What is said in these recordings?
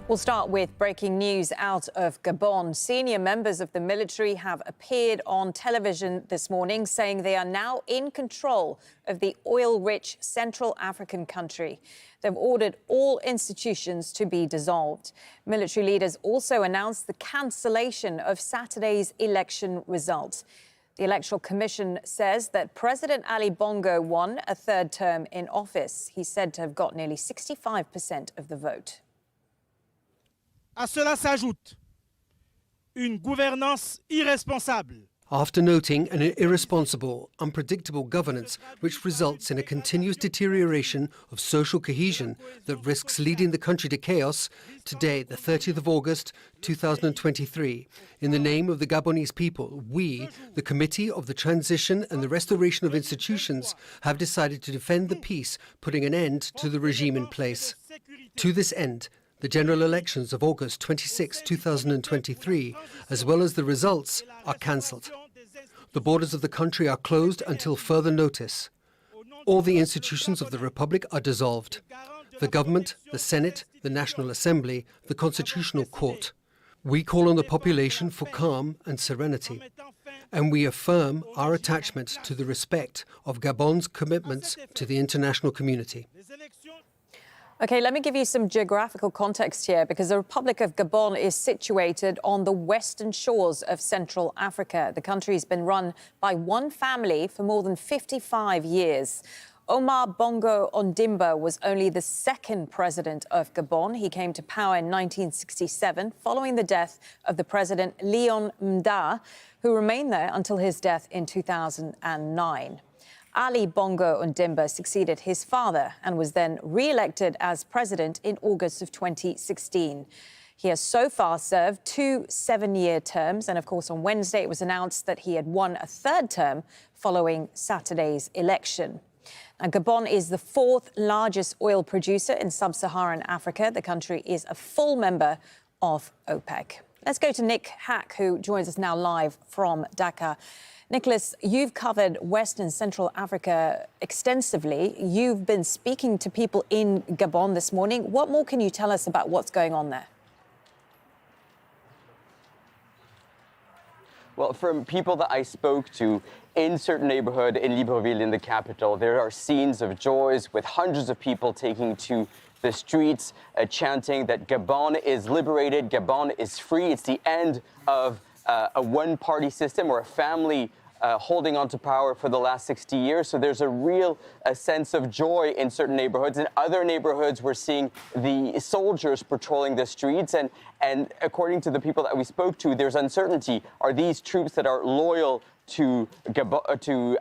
We'll start with breaking news out of Gabon. Senior members of the military have appeared on television this morning saying they are now in control of the oil-rich Central African country. They've ordered all institutions to be dissolved. Military leaders also announced the cancellation of Saturday's election results. The Electoral Commission says that President Ali Bongo won a third term in office. He's said to have got nearly 65% of the vote. À cela s'ajoute une gouvernance irresponsable. After noting an irresponsible, unpredictable governance which results in a continuous deterioration of social cohesion that risks leading the country to chaos, today, the 30th of August, 2023, in the name of the Gabonese people, we, the Committee of the Transition and the Restoration of Institutions, have decided to defend the peace, putting an end to the regime in place. To this end, the general elections of August 26, 2023, as well as the results, are cancelled. The borders of the country are closed until further notice. All the institutions of the Republic are dissolved. The government, the Senate, the National Assembly, the Constitutional Court. We call on the population for calm and serenity, and we affirm our attachment to the respect of Gabon's commitments to the international community. OK, let me give you some geographical context here, because the Republic of Gabon is situated on the western shores of Central Africa. The country has been run by one family for more than 55 years. Omar Bongo Ondimba was only the second president of Gabon. He came to power in 1967 following the death of the president Léon Mda, who remained there until his death in 2009. Ali Bongo Ondimba succeeded his father and was then re-elected as president in August of 2016. He has so far served 2 7-year terms, and of course on Wednesday it was announced that he had won a third term following Saturday's election. Now, Gabon is the 4th largest oil producer in sub-Saharan Africa. The country is a full member of OPEC. Let's go to Nick Hack, who joins us now live from Dakar. Nicholas, you've covered West and Central Africa extensively. You've been speaking to people in Gabon this morning. What more can you tell us about what's going on there? Well, from people that I spoke to in certain neighborhood in Libreville, in the capital, there are scenes of joys with hundreds of people taking to the streets, chanting that Gabon is liberated, Gabon is free. It's the end of a one-party system or a family holding on to power for the last 60 years. So there's a real sense of joy in certain neighborhoods. In other neighborhoods, we're seeing the soldiers patrolling the streets. And according to the people that we spoke to, there's uncertainty. Are these troops that are loyal to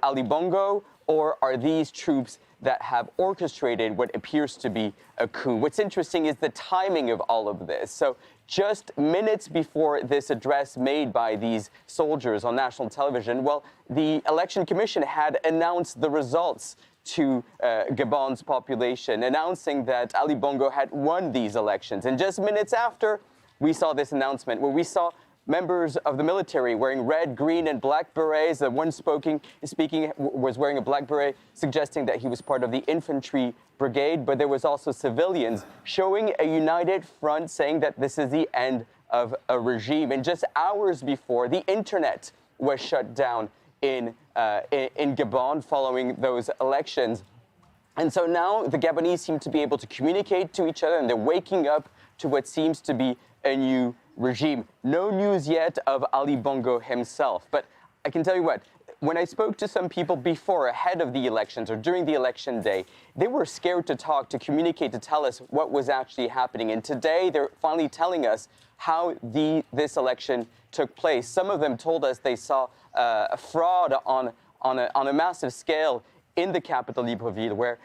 Ali Bongo, or are these troops that have orchestrated what appears to be a coup? What's interesting is the timing of all of this. So just minutes before this address made by these soldiers on national television, well, the Election Commission had announced the results to Gabon's population, announcing that Ali Bongo had won these elections. And just minutes after, we saw this announcement where we saw members of the military wearing red, green, and black berets. The one speaking was wearing a black beret, suggesting that he was part of the infantry brigade. But there was also civilians showing a united front, saying that this is the end of a regime. And just hours before, the internet was shut down in Gabon following those elections. And so now the Gabonese seem to be able to communicate to each other, and they're waking up to what seems to be a new regime. No news yet of Ali Bongo himself. But I can tell you what, when I spoke to some people before, ahead of the elections or during the election day, they were scared to talk, to communicate, to tell us what was actually happening. And today, they're finally telling us how this election took place. Some of them told us they saw a fraud on a massive scale in the capital, Libreville,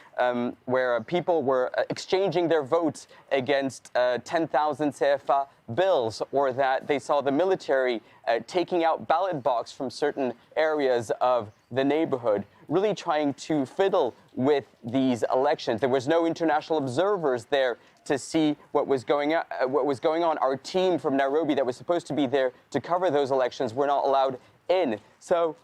where people were exchanging their votes against 10,000 CFA bills, or that they saw the military taking out ballot boxes from certain areas of the neighborhood, really trying to fiddle with these elections. There was no international observers there to see what was going on. Our team from Nairobi that was supposed to be there to cover those elections were not allowed in. So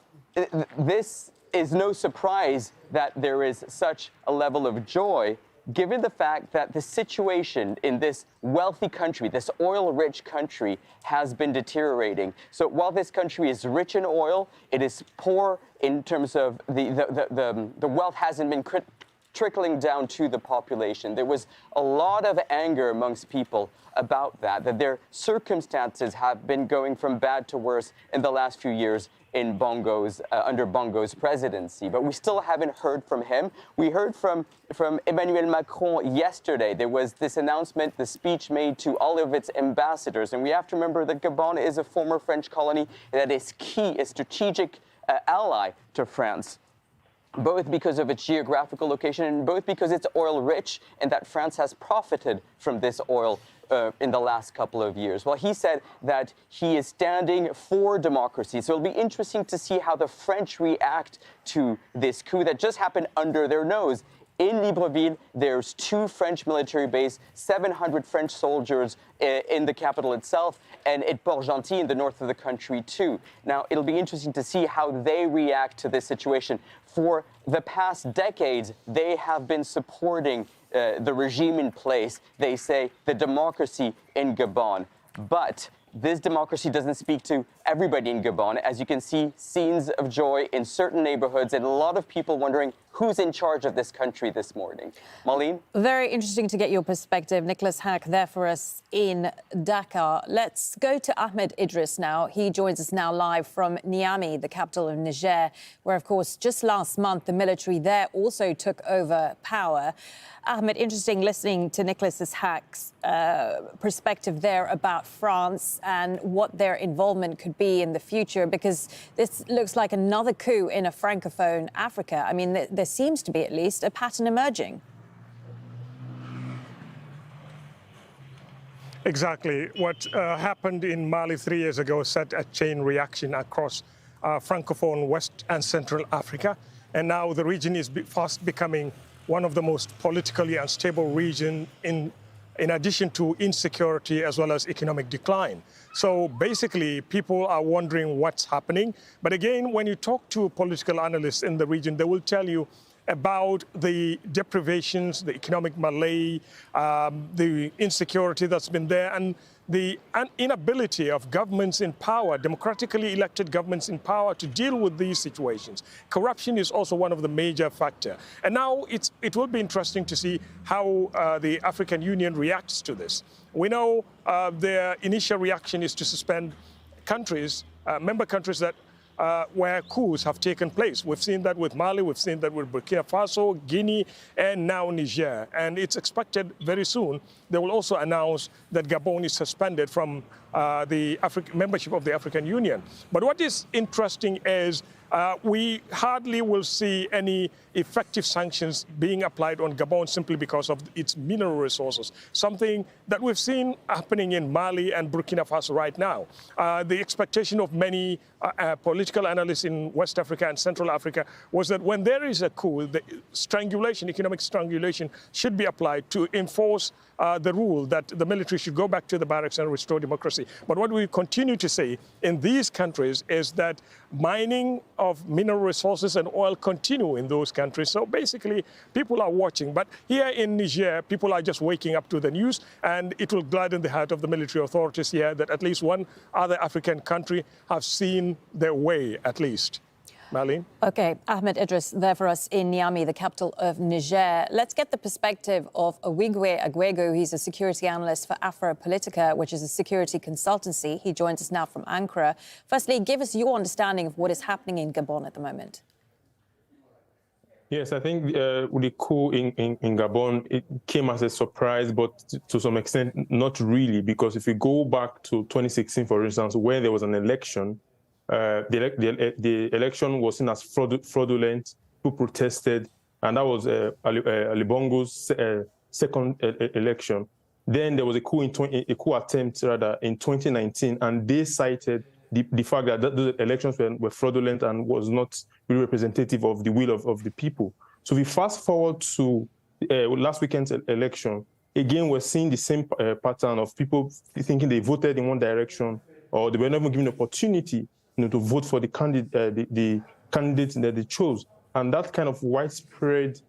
this is no surprise that there is such a level of joy given the fact that the situation in this wealthy country, this oil-rich country, has been deteriorating. So while this country is rich in oil, it is poor in terms of the wealth hasn't been trickling down to the population. There was a lot of anger amongst people about that their circumstances have been going from bad to worse in the last few years in Bongo's, under Bongo's presidency. But we still haven't heard from him. We heard from Emmanuel Macron yesterday. There was this announcement, the speech made to all of its ambassadors. And we have to remember that Gabon is a former French colony that is key, a strategic ally to France, both because of its geographical location and both because it's oil rich and that France has profited from this oil in the last couple of years. Well, he said that he is standing for democracy. So it'll be interesting to see how the French react to this coup that just happened under their nose. In Libreville, there's 2 French military bases, 700 French soldiers in the capital itself, and at Port-Gentil in the north of the country too. Now, it'll be interesting to see how they react to this situation. For the past decades, they have been supporting the regime in place. They say the democracy in Gabon. But this democracy doesn't speak to everybody in Gabon. As you can see, scenes of joy in certain neighborhoods and a lot of people wondering who's in charge of this country this morning. Marlene? Very interesting to get your perspective. Nicholas Hack there for us in Dakar. Let's go to Ahmed Idris now. He joins us now live from Niamey, the capital of Niger, where, of course, just last month, the military there also took over power. Ahmed, interesting listening to Nicholas Hack's perspective there about France and what their involvement could be in the future, because this looks like another coup in a Francophone Africa. I mean, there seems to be at least a pattern emerging. Exactly. What happened in Mali 3 years ago set a chain reaction across Francophone West and Central Africa. And now the region is fast becoming one of the most politically unstable regions in addition to insecurity as well as economic decline. So basically, people are wondering what's happening. But again, when you talk to political analysts in the region, they will tell you about the deprivations, the economic malaise, the insecurity that's been there, and the inability of governments in power, democratically elected governments in power, to deal with these situations. Corruption is also one of the major factors. And now it will be interesting to see how the African Union reacts to this. We know their initial reaction is to suspend countries, member countries that where coups have taken place. We've seen that with Mali, we've seen that with Burkina Faso, Guinea, and now Niger. And it's expected very soon they will also announce that Gabon is suspended from the membership of the African Union. But what is interesting is we hardly will see any effective sanctions being applied on Gabon simply because of its mineral resources, something that we've seen happening in Mali and Burkina Faso right now. The expectation of many political analysts in West Africa and Central Africa was that when there is a coup, the strangulation, economic strangulation, should be applied to enforce the rule that the military should go back to the barracks and restore democracy. But what we continue to say in these countries is that mining of mineral resources and oil continue in those countries. So basically, people are watching. But here in Niger, people are just waking up to the news, and it will gladden the heart of the military authorities here that at least one other African country have seen their way, at least. Marlene? OK, Ahmed Idris there for us in Niamey, the capital of Niger. Let's get the perspective of Owigwe Agwego. He's a security analyst for Afropolitica, which is a security consultancy. He joins us now from Ankara. Firstly, give us your understanding of what is happening in Gabon at the moment. Yes, I think the coup in Gabon, it came as a surprise, but to some extent, not really, because if you go back to 2016, for instance, where there was an election, the election was seen as fraudulent, people protested, and that was Ali Bongo's second election. Then there was a coup attempt in 2019, and they cited the fact that those elections were fraudulent and was not really representative of the will of the people. So we fast forward to last weekend's election. Again, we're seeing the same pattern of people thinking they voted in one direction, or they were never given an opportunity to vote for the candidate that they chose. And that kind of widespread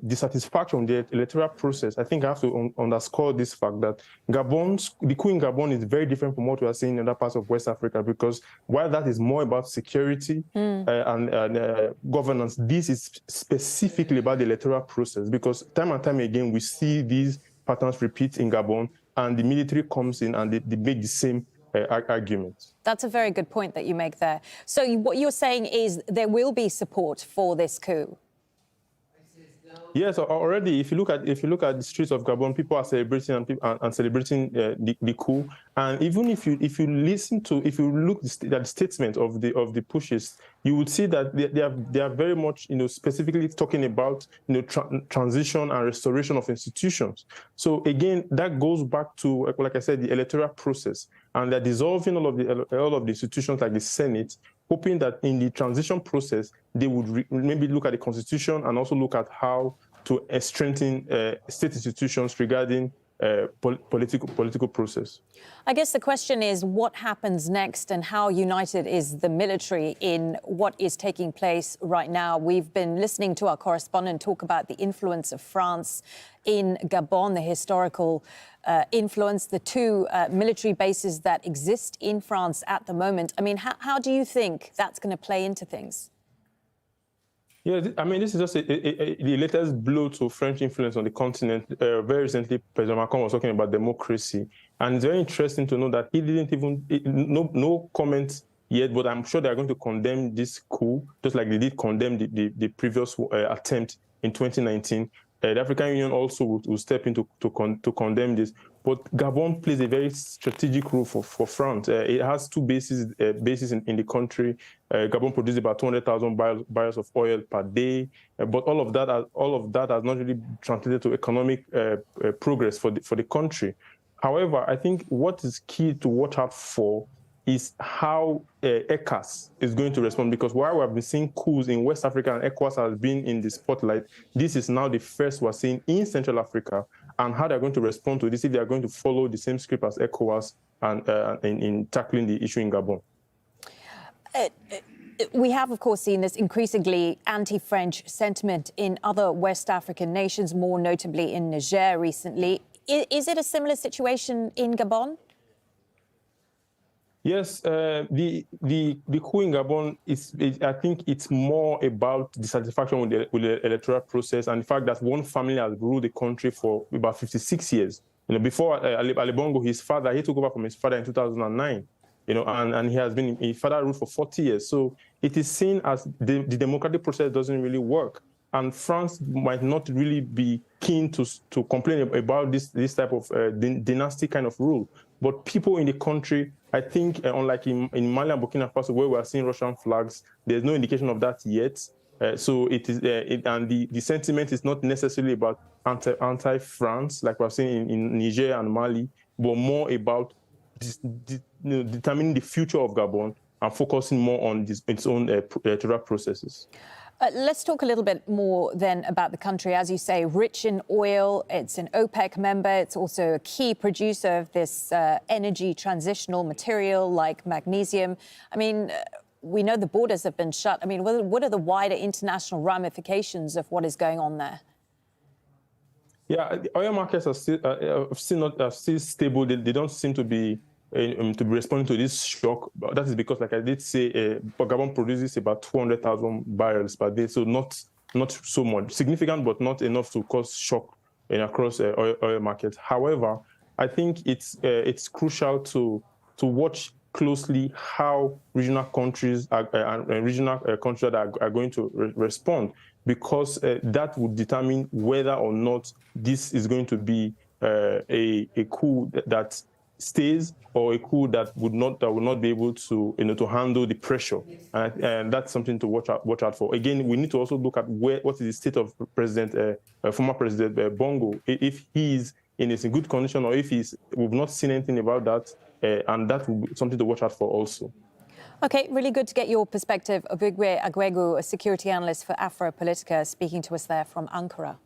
dissatisfaction with the electoral process, I think I have to underscore this fact that the coup in Gabon is very different from what we are seeing in other parts of West Africa, because while that is more about security and governance, this is specifically about the electoral process, because time and time again, we see these patterns repeat in Gabon, and the military comes in and they make the same argument. That's a very good point that you make there. So what you're saying is there will be support for this coup? Yes, already. If you look at the streets of Gabon, people are celebrating and celebrating the coup. And even if you look at the statement of the pushes, you would see that they are very much specifically talking about transition and restoration of institutions. So again, that goes back to, like I said, the electoral process, and they're dissolving all of the institutions like the Senate, hoping that in the transition process, they would maybe look at the constitution and also look at how to strengthen state institutions regarding political process. I guess the question is what happens next and how united is the military in what is taking place right now. We've been listening to our correspondent talk about the influence of France in Gabon, the historical influence, the two military bases that exist in France at the moment. I mean, how do you think that's going to play into things? Yeah, I mean, this is just the latest blow to French influence on the continent. Very recently, President Macron was talking about democracy. And it's very interesting to know that he didn't even, no comments yet, but I'm sure they're going to condemn this coup, just like they did condemn the previous attempt in 2019. The African Union also will step in to condemn this. But Gabon plays a very strategic role for France. It has two bases in the country. Gabon produces about 200,000 barrels of oil per day. But all of that has not really translated to economic progress for the country. However, I think what is key to watch out for is how ECOWAS is going to respond, because while we have been seeing coups in West Africa and ECOWAS has been in the spotlight, this is now the first we're seeing in Central Africa, and how they're going to respond to this, if they are going to follow the same script as ECOWAS and in tackling the issue in Gabon. We have, of course, seen this increasingly anti-French sentiment in other West African nations, more notably in Niger recently. Is it a similar situation in Gabon? Yes, the coup in Gabon I think it's more about dissatisfaction with the electoral process and the fact that one family has ruled the country for about 56 years. Before Ali Bongo, he took over from his father in 2009. And his father ruled for 40 years. So it is seen as the democratic process doesn't really work. And France might not really be keen to complain about this type of dynastic kind of rule. But people in the country, I think, unlike in Mali and Burkina Faso, where we are seeing Russian flags, there's no indication of that yet. So it is, and the sentiment is not necessarily about anti-France, like we're seeing in Niger and Mali, but more about determining the future of Gabon and focusing more on its own electoral processes. Let's talk a little bit more then about the country. As you say, rich in oil, it's an OPEC member. It's also a key producer of this energy transitional material like magnesium. I mean, we know the borders have been shut. I mean, what are the wider international ramifications of what is going on there? Yeah, the oil markets are still stable. They don't seem to be responding to this shock. That is because, like I did say, Gabon produces about 200,000 barrels per day, so not so much significant, but not enough to cause shock across oil markets. However, I think it's crucial to watch closely how regional countries that are going to respond, because that would determine whether or not this is going to be a coup that stays or a coup that will not be able to to handle the pressure, and that's something to watch out for. Again, we need to also look at what is the state of former President Bongo, if he's in good condition or if we've not seen anything about that, and that will be something to watch out for also. Okay, really good to get your perspective. Obigwe Agwegu, a security analyst for Afropolitica, speaking to us there from Ankara.